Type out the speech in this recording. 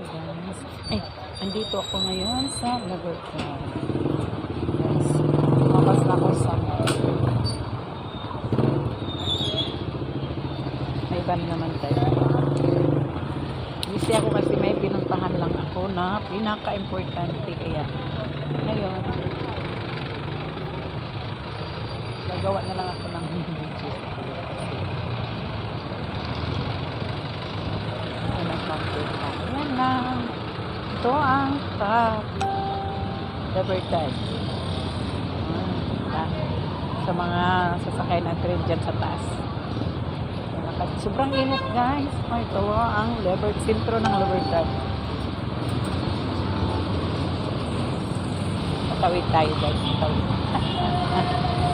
guys. Ay, andito ako ngayon sa Laboratory. Guys, makas na ako sa may van naman tayo. Busy ako kasi may pinuntahan lang ako na pinaka-importante. Kaya ngayon nagawa na lang ako ng video. Ayan lang. Ito ang top Laboratory. Sa mga sasakay na train dyan sa taas. Sobrang init guys. Ito ang sentro ng Laboratory. Patawid tayo guys. Patawid.